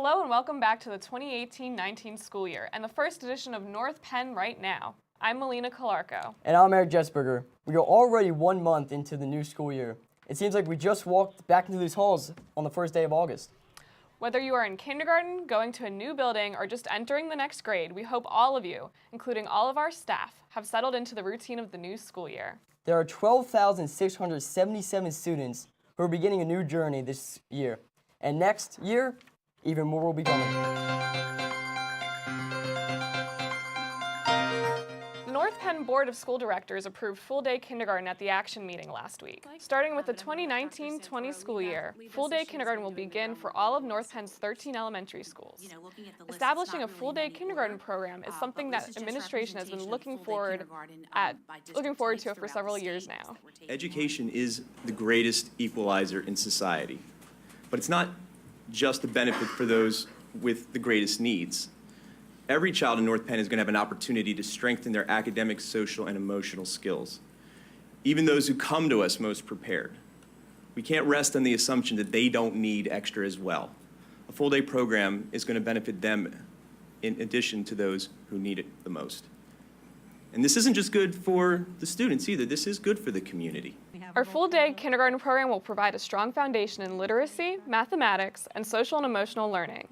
Hello and welcome back to the 2018-19 school year and the first edition of North Penn Right Now. I'm Melina Calarco. And I'm Eric Jessberger. We are already 1 month into the new school year. It seems like we just walked back into these halls on the first day of August. Whether you are in kindergarten, going to a new building, or just entering the next grade, we hope all of you, including all of our staff, have settled into the routine of the new school year. There are 12,677 students who are beginning a new journey this year. And next year, even more will be coming. The North Penn Board of School Directors approved full-day kindergarten at the action meeting last week. Starting with the 2019-20 school year, full-day kindergarten will begin for all of North Penn's 13 elementary schools. Establishing a full-day kindergarten program is something that administration has been looking forward to for several years now. Education is the greatest equalizer in society, but it's not just a benefit for those with the greatest needs. Every child in North Penn is going to have an opportunity to strengthen their academic, social, and emotional skills, even those who come to us most prepared. We can't rest on the assumption that they don't need extra as well. A full-day program is going to benefit them in addition to those who need it the most. And this isn't just good for the students either, this is good for the community. Our full-day kindergarten program will provide a strong foundation in literacy, mathematics, and social and emotional learning.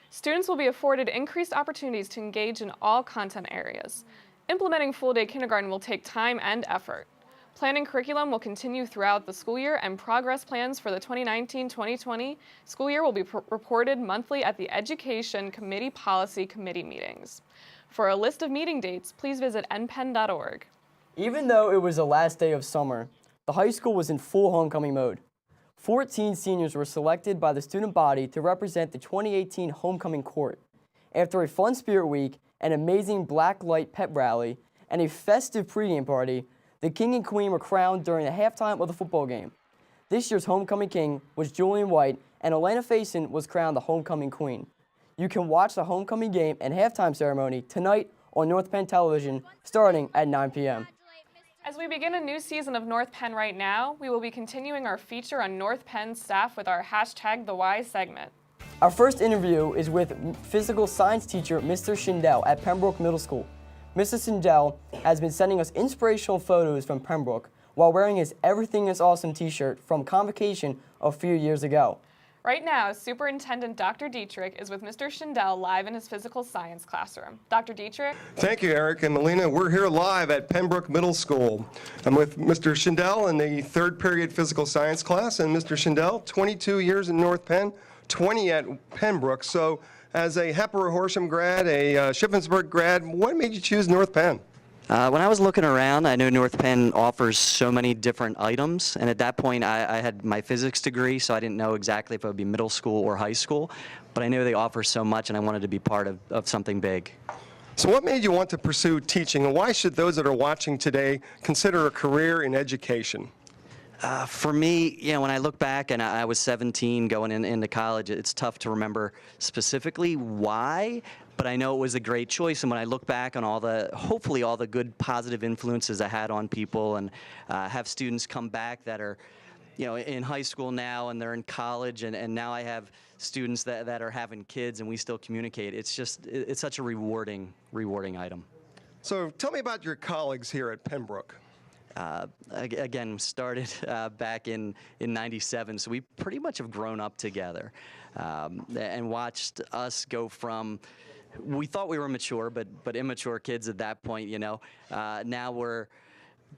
Students will be afforded increased opportunities to engage in all content areas. Implementing full-day kindergarten will take time and effort. Planning curriculum will continue throughout the school year, and progress plans for the 2019-2020 school year will be reported monthly at the Education Committee Policy Committee meetings. For a list of meeting dates, please visit npenn.org. Even though it was the last day of summer, the high school was in full homecoming mode. 14 seniors were selected by the student body to represent the 2018 homecoming court. After a fun spirit week, an amazing black light pep rally, and a festive pregame party, the king and queen were crowned during the halftime of the football game. This year's homecoming king was Julian White, and Elena Faison was crowned the homecoming queen. You can watch the homecoming game and halftime ceremony tonight on North Penn Television starting at 9 p.m. As we begin a new season of North Penn Right Now, we will be continuing our feature on North Penn staff with our #TheWhy segment. Our first interview is with physical science teacher Mr. Schindel at Pembroke Middle School. Mr. Schindel has been sending us inspirational photos from Pembroke while wearing his Everything is Awesome t-shirt from Convocation a few years ago. Right now, Superintendent Dr. Dietrich is with Mr. Schindel live in his physical science classroom. Dr. Dietrich? Thank you, Eric and Melina. We're here live at Pembroke Middle School. I'm with Mr. Schindel in the third period physical science class. And Mr. Schindel, 22 years in North Penn, 20 at Pembroke. So as a Hepper Horsham grad, a Shippensburg grad, what made you choose North Penn? When I was looking around, I know North Penn offers so many different items, and at that point I had my physics degree, so I didn't know exactly if it would be middle school or high school, but I knew they offer so much and I wanted to be part of something big. So what made you want to pursue teaching, and why should those that are watching today consider a career in education? For me, when I look back and I was 17 going into college, it's tough to remember specifically why, but I know it was a great choice. And when I look back on hopefully all the good positive influences I had on people, and have students come back that are, in high school now and they're in college, and now I have students that are having kids and we still communicate. It's such a rewarding item. So tell me about your colleagues here at Pembroke. Again, started back in '97, so we pretty much have grown up together, and watched us go from, we thought we were mature, but immature kids at that point, now we're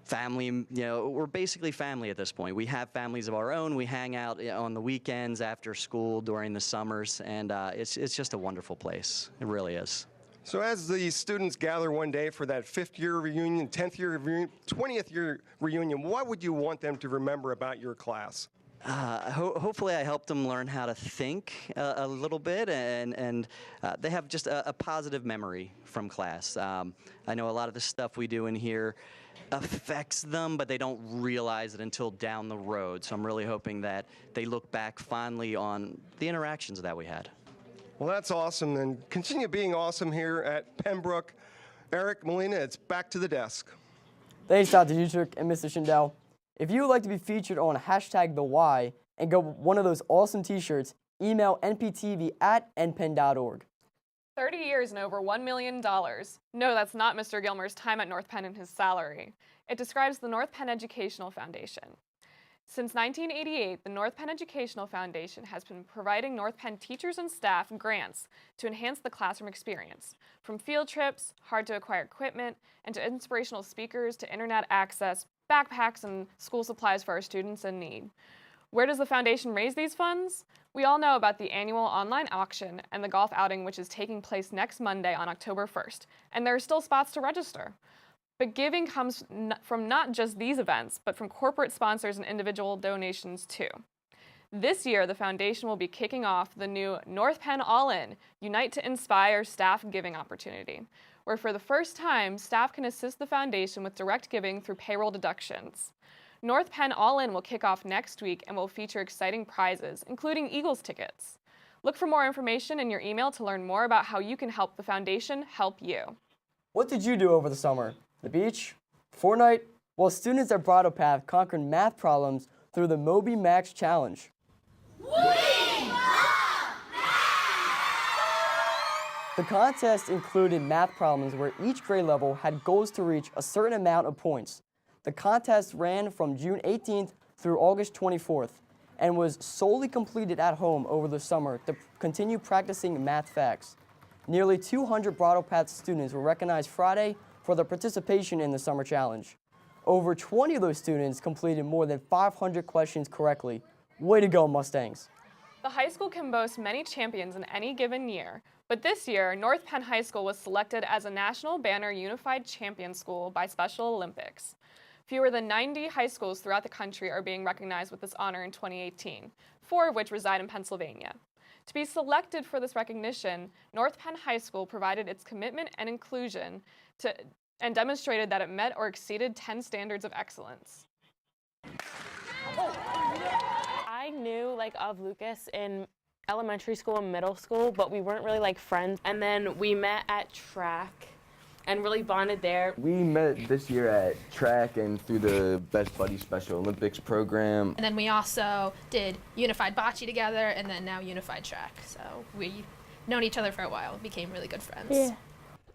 family, we're basically family at this point. We have families of our own. We hang out on the weekends, after school, during the summers, and it's just a wonderful place. It really is. So as the students gather one day for that 5th year reunion, 10th year reunion, 20th year reunion, what would you want them to remember about your class? Hopefully I helped them learn how to think a little bit, and they have just a positive memory from class. I know a lot of the stuff we do in here affects them, but they don't realize it until down the road. So I'm really hoping that they look back fondly on the interactions that we had. Well, that's awesome, and continue being awesome here at Pembroke. Eric, Melina, it's back to the desk. Thanks, Dr. Dietrich and Mr. Schindel. If you would like to be featured on #TheWhy and get one of those awesome t-shirts, Email nptv@npenn.org. 30 years and over $1 million. No, that's not Mr. Gilmer's time at North Penn and his salary. It describes the North Penn Educational Foundation. Since 1988, the North Penn Educational Foundation has been providing North Penn teachers and staff grants to enhance the classroom experience, from field trips, hard-to-acquire equipment, and to inspirational speakers to internet access, backpacks, and school supplies for our students in need. Where does the foundation raise these funds? We all know about the annual online auction and the golf outing, which is taking place next Monday on October 1st, and there are still spots to register. But giving comes from not just these events, but from corporate sponsors and individual donations too. This year, the foundation will be kicking off the new North Penn All-In Unite to Inspire staff giving opportunity, where for the first time, staff can assist the foundation with direct giving through payroll deductions. North Penn All-In will kick off next week and will feature exciting prizes, including Eagles tickets. Look for more information in your email to learn more about how you can help the foundation help you. What did you do over the summer? The beach? Fortnite? Well, students at Bridle Path conquered math problems through the Moby Max Challenge. The contest included math problems where each grade level had goals to reach a certain amount of points. The contest ran from June 18th through August 24th and was solely completed at home over the summer to continue practicing math facts. Nearly 200 Bridle Path students were recognized Friday for their participation in the summer challenge. Over 20 of those students completed more than 500 questions correctly. Way to go, Mustangs. The high school can boast many champions in any given year, but this year, North Penn High School was selected as a National Banner Unified Champion School by Special Olympics. Fewer than 90 high schools throughout the country are being recognized with this honor in 2018, 4 of which reside in Pennsylvania. To be selected for this recognition, North Penn High School provided its commitment and inclusion and demonstrated that it met or exceeded 10 standards of excellence. I knew of Lucas in elementary school and middle school, but we weren't really friends. And then we met at track and really bonded there. We met this year at track and through the Best Buddies Special Olympics program. And then we also did unified bocce together and then now unified track. So we've known each other for a while, became really good friends. Yeah.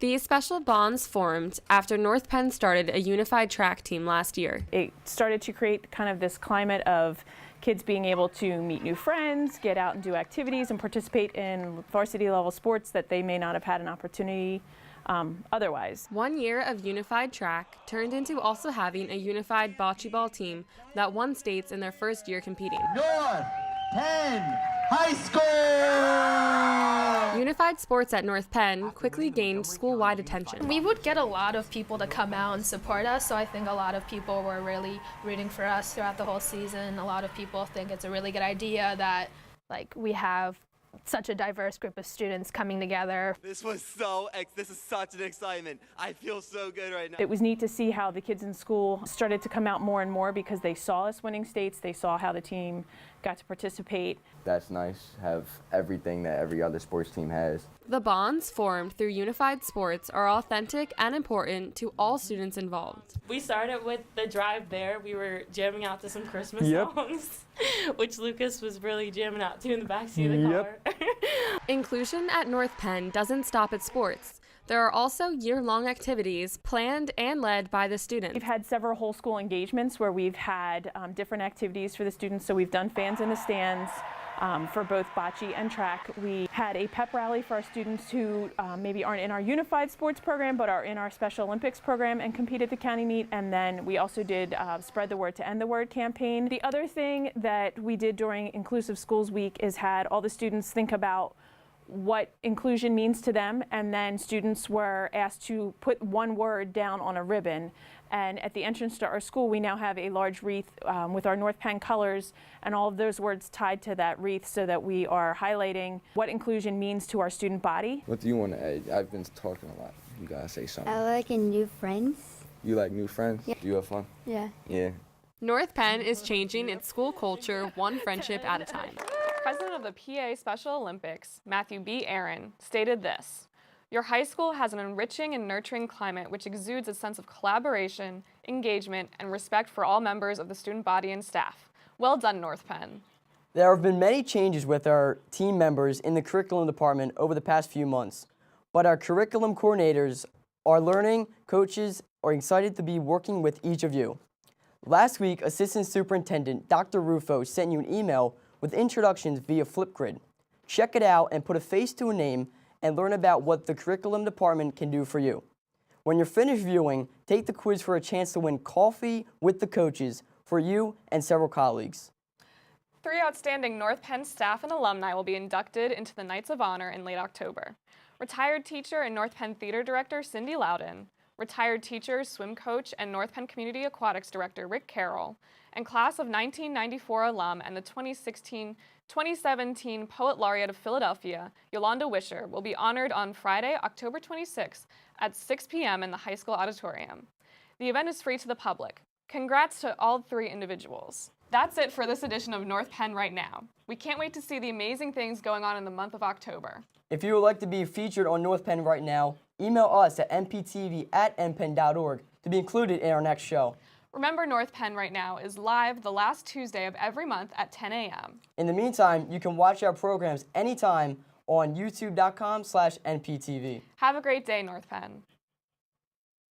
These special bonds formed after North Penn started a unified track team last year. It started to create kind of this climate of kids being able to meet new friends, get out and do activities, and participate in varsity level sports that they may not have had an opportunity otherwise. 1 year of unified track turned into also having a unified bocce ball team that won states in their first year competing. North Penn High School! Unified sports at North Penn quickly gained school-wide attention. We would get a lot of people to come out and support us, so I think a lot of people were really rooting for us throughout the whole season. A lot of people think it's a really good idea that we have such a diverse group of students coming together. This is such an excitement. I feel so good right now. It was neat to see how the kids in school started to come out more and more because they saw us winning states, they saw how the team got to participate. That's nice, have everything that every other sports team has. The bonds formed through unified sports are authentic and important to all students involved. We started with the drive there. We were jamming out to some Christmas songs, which Lucas was really jamming out to in the backseat of the car. Inclusion at North Penn doesn't stop at sports. There are also year-long activities planned and led by the students. We've had several whole school engagements where we've had different activities for the students. So we've done fans in the stands for both bocce and track. We had a pep rally for our students who maybe aren't in our unified sports program but are in our Special Olympics program and compete at the county meet. And then we also did Spread the Word to End the Word campaign. The other thing that we did during Inclusive Schools Week is had all the students think about what inclusion means to them, and then students were asked to put one word down on a ribbon. And at the entrance to our school, we now have a large wreath with our North Penn colors and all of those words tied to that wreath so that we are highlighting what inclusion means to our student body. What do you want to add? I've been talking a lot. You gotta say something. I like new friends. You like new friends? Yeah. Do you have fun? Yeah. Yeah. North Penn is changing its school culture one friendship at a time. President of the PA Special Olympics, Matthew B. Aaron, stated this: "Your high school has an enriching and nurturing climate which exudes a sense of collaboration, engagement, and respect for all members of the student body and staff. Well done, North Penn." There have been many changes with our team members in the curriculum department over the past few months, but our curriculum coordinators, our learning coaches are excited to be working with each of you. Last week, Assistant Superintendent Dr. Rufo sent you an email with introductions via Flipgrid. Check it out and put a face to a name and learn about what the curriculum department can do for you. When you're finished viewing, take the quiz for a chance to win coffee with the coaches for you and several colleagues. 3 outstanding North Penn staff and alumni will be inducted into the Knights of Honor in late October. Retired teacher and North Penn Theater Director Cindy Loudon, retired teacher, swim coach, and North Penn Community Aquatics Director Rick Carroll, and class of 1994 alum and the 2017 Poet Laureate of Philadelphia, Yolanda Wisher, will be honored on Friday, October 26th at 6 p.m. in the high school auditorium. The event is free to the public. Congrats to all 3 individuals. That's it for this edition of North Penn Right Now. We can't wait to see the amazing things going on in the month of October. If you would like to be featured on North Penn Right Now, email us at nptv@npenn.org to be included in our next show. Remember, North Penn Right Now is live the last Tuesday of every month at 10 a.m. In the meantime, you can watch our programs anytime on youtube.com/nptv. Have a great day, North Penn.